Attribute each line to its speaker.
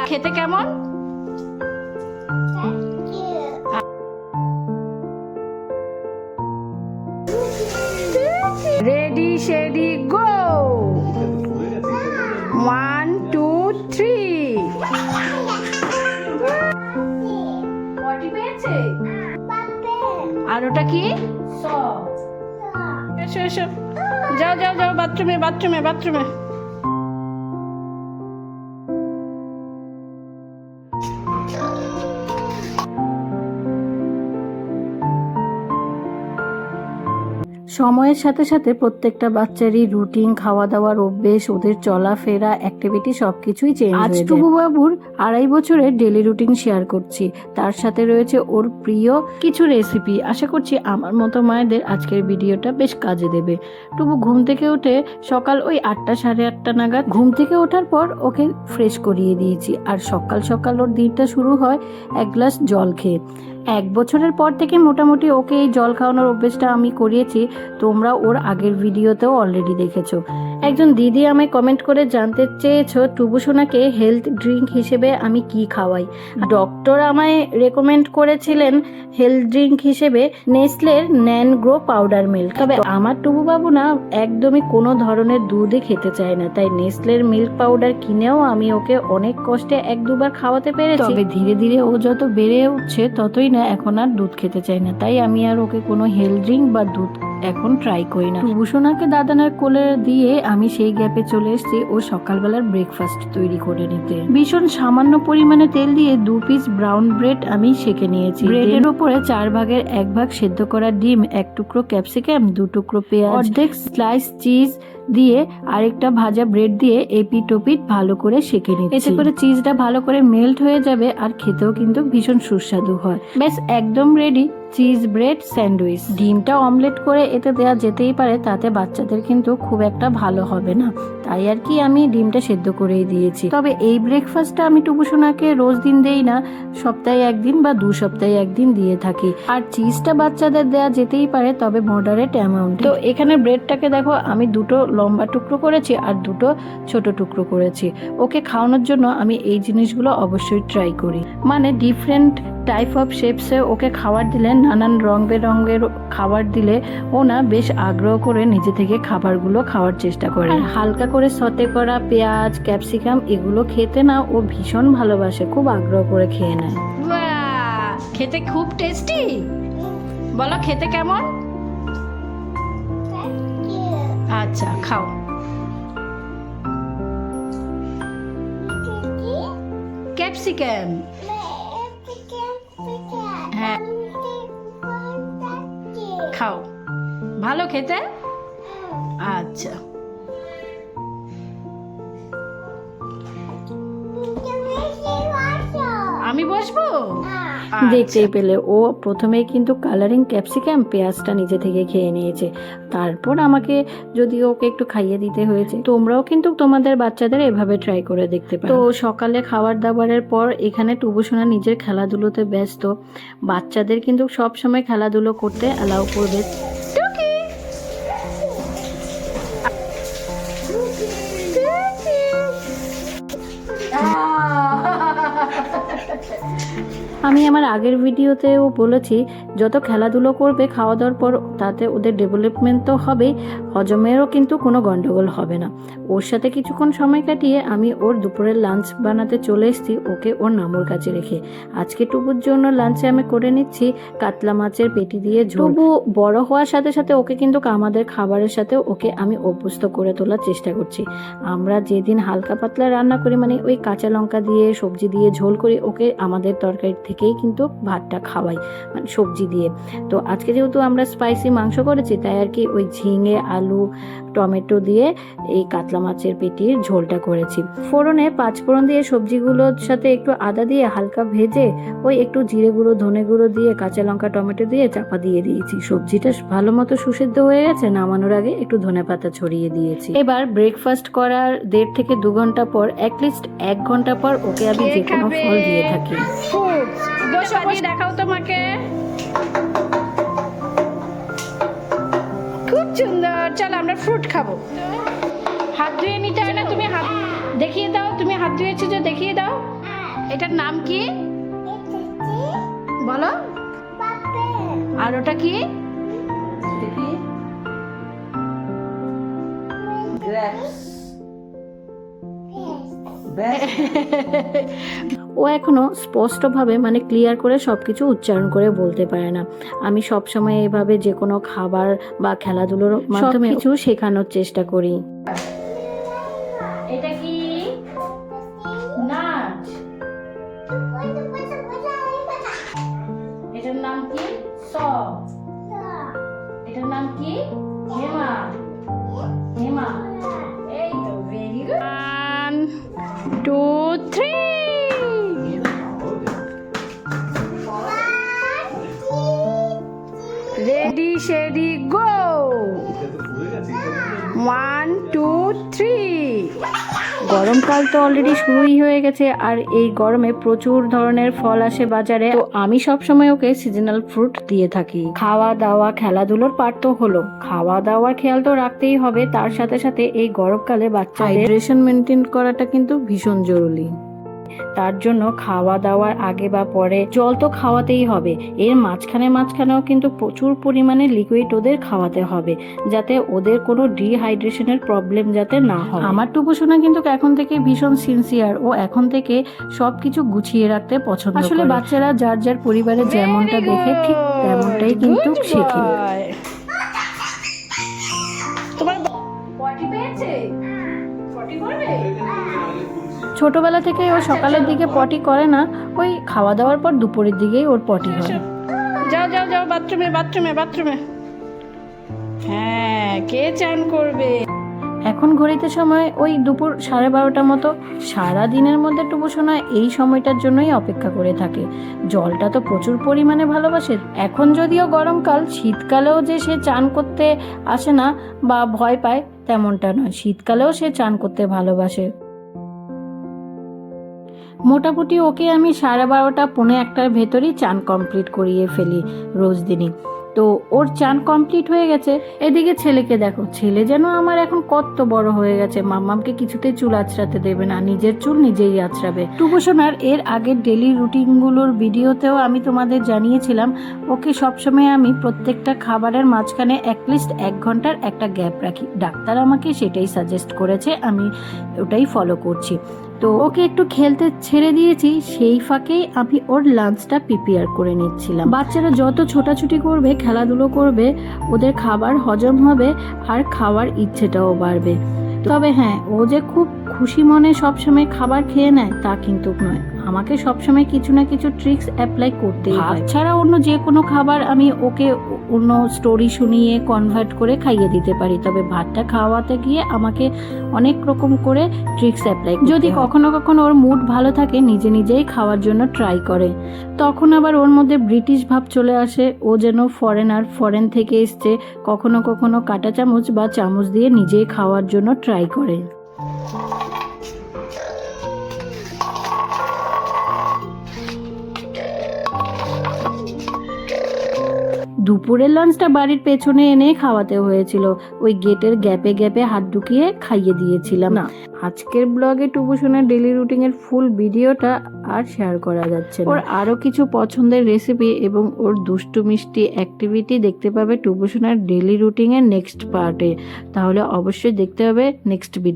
Speaker 1: খেতে কেমন? Ready shady গো, 1 2 3। পটি পেয়েছে? আর ওটা কি? এসো এসো, যাও যাও যাও বাথরুমে বাথরুমে বাথরুমে। সময়ের সাথে সাথে প্রত্যেকটা বাচ্চারই রুটিন, খাওয়া দাওয়ার অভ্যেস, ওদের চলাফেরা, অ্যাক্টিভিটি সবকিছুই চেঞ্জ হয়ে যায়। আজ টুবু বাবুর 2.5 বছরের ডেলি রুটিন শেয়ার করছি, তার সাথে রয়েছে ওর প্রিয় কিছু রেসিপি। আশা করছি আমার মতো মায়েদের আজকের ভিডিওটা বেশ কাজে দেবে। টুবু ঘুম থেকে উঠে সকাল ওই 8টা সাড়ে 8টা নাগাদ ঘুম থেকে ওঠার পর ওকে ফ্রেশ করিয়ে দিয়েছি, আর সকাল সকাল ওর দিনটা শুরু হয় 1 গ্লাস জল খেয়ে। 1 বছরের পর থেকে মোটামুটি ওকে এই জল খাওয়ানোর অভ্যেসটা আমি করিয়েছি, তোমরা ওর আগের ভিডিওতেও অলরেডি দেখেছো। একজন দিদি আমায় কমেন্ট করে জানতে চেয়েছো টুবু সোনাকে হেলথ ড্রিঙ্ক হিসেবে আমি কি খাওয়াই। ডক্টর আমায় রেকমেন্ড করেছিলেন হেলথ ড্রিঙ্ক হিসেবে নেসলের ন্যানগ্রো পাউডার মিল্ক। তবে আমার টুবু বাবু না একদমই কোনো ধরনের দুধই খেতে চায় না, তাই নেসলের মিল্ক পাউডার কিনেও আমি ওকে অনেক কষ্টে 1-2 বার খাওয়াতে পেরেছি। তবে ধীরে ধীরে ও যত বেড়ে উঠছে ততই না এখন আর দুধ খেতে চায় না, তাই আমি আর ওকে কোনো হেলথ ড্রিঙ্ক বা দুধ এখন ট্রাই করি না। টুবু সোনাকে দাদানের কোলে দিয়ে আমি সেই গ্যাপে চলে এসেছি ও সকালবেলার ব্রেকফাস্ট তৈরি করে নিতে। ভীষণ সামান্য পরিমাণে তেল দিয়ে 2 পিস ব্রাউন ব্রেড আমি সেকে নিয়েছি। ব্রেডের উপরে 4 ভাগের 1 ভাগ সেদ্ধ করা ডিম, 1 টুকরো ক্যাপসিকাম, 2 টুকরো পেঁয়াজ, অর্ধেক স্লাইস চিজ দিয়ে আরেকটা ভাজা ব্রেড দিয়ে এপিট ওপিট ভালো করে সেকে নিচ্ছি। এতে করে চিজটা ভালো করে মেল্ট হয়ে যাবে আর খেতেও কিন্তু ভীষণ সুস্বাদু হয়। ব্যাস একদম রেডি চিজ ব্রেড স্যান্ডউইচ। ডিমটা অমলেট করে এতে দেওয়া যেতেই পারে, তাতে বাচ্চাদের কিন্তু খুব একটা ভালো হবে না, তাই আর কি আমি ডিমটা সেদ্ধ করেই দিয়েছি। তবে এই ব্রেকফাস্টটা আমি টুবু সোনাকে রোজ দিন দেই না, সপ্তাহে 1 দিন বা 2 সপ্তাহে 1 দিন দিয়ে থাকি। আর চিজটা বাচ্চাদের দেওয়া যেতেই পারে, তবে মডারেট অ্যামাউন্ট। তো এখানে ব্রেডটাকে দেখো আমি 2টো লম্বা টুকরো করেছি আর 2টো ছোট টুকরো করেছি। ওকে খাওয়ানোর জন্য আমি এই জিনিসগুলো অবশ্যই ট্রাই করি, মানে ডিফারেন্ট টাইপ অফ শেপসে ওকে খাবার দিলে, নানান রং বেরঙের খাবার দিলে ও না বেশ আগ্রহ করে নিজে থেকে খাবারগুলো খাওয়ার চেষ্টা করে। হালকা করে সতে করা পেঁয়াজ, ক্যাপসিকাম এগুলো খেতে না ও ভীষণ ভালোবাসে, খুব আগ্রহ করে খেয়ে নেয়। খেতে খুব টেস্টি। বলো খেতে কেমন? আচ্ছা খাও। ক্যাপসিকাম, হ্যাঁ খাও, ভালো খেতে। আচ্ছা আমি বসবো। দেখতেই পেলে ও প্রথমেই কিন্তু কালারিং ক্যাপসিকাম পেঁয়াজটা নিজে থেকে খেয়ে নিয়েছে, তারপর আমাকে যদি ওকে একটু খাইয়ে দিতে হয়েছে। তোমরাও কিন্তু তোমাদের বাচ্চাদের এভাবে ট্রাই করে দেখতে পারো। তো সকালে খাবার দাবারের পর এখানে টুবু সোনা নিজের খেলাধুলোতে ব্যস্ত। বাচ্চাদের কিন্তু সব সময় খেলাধুলো করতে অ্যালাউ করবে। আমি আমার আগের ভিডিওতেও বলেছি যত খেলাধুলো করবে খাওয়া দাওয়ার পর তাতে ওদের ডেভেলপমেন্ট তো হবেই, হজমেরও কিন্তু কোনো গন্ডগোল হবে না। ওর সাথে কিছুক্ষণ সময় কাটিয়ে আমি ওর দুপুরের লাঞ্চ বানাতে চলে এসেছি, ওকে ওর নামুর কাছে রেখে। আজকে টুবুর জন্য লাঞ্চে আমি করে নিচ্ছি কাতলা মাছের পেটি দিয়ে ঝোল। টুবু বড় হওয়ার সাথে সাথে ওকে কিন্তু আমাদের খাবারের সাথে ওকে আমি অভ্যস্ত করে তোলার চেষ্টা করছি। আমরা যেদিন হালকা পাতলা রান্না করি, মানে ওই কাঁচা লঙ্কা দিয়ে সবজি দিয়ে ঝোল করি, ওকে আমাদের তরকারি থেকেই কিন্তু ভাতটা খাওয়াই, মানে সবজি দিয়ে। তো আজকে যেহেতু আমরা স্পাইসি মাংস করেছি, তাই আর কি ওই ঝিঙে, আলু, টমেটো দিয়ে এই কাতলা মাছের পেটির ঝোলটা করেছি। ফোড়নে 5 ফোড়ন দিয়ে সবজিগুলোর সাথে একটু আদা দিয়ে হালকা ভেজে ওই একটু জিরে গুঁড়ো, ধনে গুঁড়ো দিয়ে কাঁচা লঙ্কা, টমেটো দিয়ে চাপা দিয়ে দিয়েছি। সবজিটা ভালো মতো সুসেদ্ধ হয়ে গেছে, নামানোর আগে একটু ধনেপাতা ছড়িয়ে দিয়েছি। এবার ব্রেকফাস্ট করার 1.5 থেকে 2 ঘন্টা পর, অ্যাটলিস্ট 1 ঘন্টা পর ওকে আমি যে কোনো ফল দিয়ে থাকি। দেখাও তোমাকে, খুব সুন্দর। চলো আমরা ফ্রুট খাবো। হাত ধুয়ে নিতে হয় না? তুমি হাত দেখিয়ে দাও, তুমি হাত ধুয়েছো যে দেখিয়ে দাও। এটার নাম কি বলো? আর ওটা কি? ও এখনো স্পষ্টভাবে মানে ক্লিয়ার করে সবকিছু উচ্চারণ করে বলতে পারে না। আমি সব সময় এভাবে যে কোনো খাবার বা খেলাধুলোর মাধ্যমে কিছু শেখানোর চেষ্টা করি। এটা কি? নাচ। এটার নাম কি? স। এটার নাম কি? হেমা। হেমা। এই তো ভেরি গুড। 1 2 3 রেডি শেডি গো। 1 2 3। গরমকাল তো অলরেডি শুরুই হয়ে গেছে, আর এই গরমে প্রচুর ধরনের ফল আসে বাজারে। তো আমি সবসময় ওকে সিজনাল ফ্রুট দিয়ে থাকি। খাওয়া দাওয়া খেলাধুলোর পার্ট তো হলো, খাওয়া দাওয়ার খেয়াল তো রাখতেই হবে। তার সাথে সাথে এই গরমকালে বাচ্চাদের হাইড্রেশন মেনটেন করাটা কিন্তু ভীষণ জরুরি। তার জন্য খাওয়া দাওয়ার আগে বা পরে জল তো খাওয়াতেই হবে। এর মাঝখানেও কিন্তু প্রচুর পরিমাণে লিকুইড ওদের খাওয়াতে হবে, যাতে ওদের কোনো ডিহাইড্রেশনের প্রবলেম যাতে না হয়। আমার টুপু সোনা কিন্তু এখন থেকে ভীষণ সিনসিয়ার, ও এখন থেকে সবকিছু গুছিয়ে রাখতে পছন্দ করে। আসলে বাচ্চারা যার যার পরিবারে যেমনটা দেখে ঠিক তেমনটাই কিন্তু শেখে। তোমার পটি পেয়েছে? পটি করবে? ছোটবেলা থেকে ও সকালের দিকে পটি করে না, ওই খাওয়া দাওয়ার পর দুপুরের দিকেই ওর পটি হয়। যাও যাও যাও বাথরুমে বাথরুমে বাথরুমে। হ্যাঁ, কে চান করবে? এখন ঘড়িতে সময় ওই দুপুর 12:30 মতো। সারা দিনের মধ্যে টুপু সোনা এই সময়টার জন্যই অপেক্ষা করে থাকে। জলটা তো প্রচুর পরিমাণে ভালোবাসে। এখন যদিও গরমকাল, শীতকালেও যে সে চান করতে আসে না বা ভয় পায় তেমনটা নয়, শীতকালেও সে চান করতে ভালোবাসে। মোটামুটি ওকে আমি 12:30 পৌনে 1টার ভেতরেই চান কমপ্লিট করিয়ে ফেলি রোজ দিনই। তো ওর চান কমপ্লিট হয়ে গেছে। এদিকে ছেলেকে দেখো, ছেলে যেন আমার এখন কত বড় হয়ে গেছে। মাম্মামকে কিছুতেই চুল আঁচড়াতে দেবে না, নিজের চুল নিজেই আঁচড়াবে। টুপু সোনার এর আগের ডেলি রুটিনগুলোর ভিডিওতেও আমি তোমাদের জানিয়েছিলাম, ওকে সবসময় আমি প্রত্যেকটা খাবারের মাঝখানে অ্যাটলিস্ট 1 ঘন্টার একটা গ্যাপ রাখি। ডাক্তার আমাকে সেটাই সাজেস্ট করেছে, আমি ওটাই ফলো করছি। তো ওকে একটু খেলতে ছেড়ে দিয়েছি, সেই ফাঁকেই আমি ওর লাঞ্চটা প্রিপেয়ার করে নিচ্ছিলাম। বাচ্চারা যত ছোটাছুটি করবে, খেলাধুলো করবে, ওদের খাবার হজম হবে আর খাওয়ার ইচ্ছেটাও বাড়বে। তবে হ্যাঁ, ও যে খুব খুশি মনে সবসময় খাবার খেয়ে নেয় তা কিন্তু নয়। আমাকে সবসময় কিছু না কিছু ট্রিক্স অ্যাপ্লাই করতেই হয়। ছাড়া অন্য যে কোনো খাবার আমি ওকে অন্য স্টোরি শুনিয়ে কনভার্ট করে খাইয়ে দিতে পারি, তবে ভাতটা খাওয়াতে গিয়ে আমাকে অনেক রকম করে ট্রিক্স অ্যাপ্লাই। যদি কখনো কখনো ওর মুড ভালো থাকে, নিজে নিজেই খাওয়ার জন্য ট্রাই করে, তখন আবার ওর মধ্যে ব্রিটিশ ভাব চলে আসে, ও যেন ফরেনার, ফরেন থেকে এসছে। কখনো কখনো কাঁটা চামচ বা চামচ দিয়ে নিজেই খাওয়ার জন্য ট্রাই করে। দুপুরের লাঞ্চটা বাড়ির পেছনে এনে খাওয়াতে হয়েছিল, ওই গেটের গ্যাপে গ্যাপে হাত ঢুকিয়ে খাইয়ে দিয়েছিলাম না। আজকের ব্লগে টুপু সোনার ডেলি রুটিনের ফুল ভিডিওটা আর শেয়ার করা যাচ্ছে না। ওর আরো কিছু পছন্দের রেসিপি এবং ওর দুষ্টু মিষ্টি অ্যাক্টিভিটি দেখতে পাবে টুপু সোনার ডেলি রুটিনের নেক্সট পার্টে। তাহলে অবশ্যই দেখতে হবে নেক্সট ভিডিও।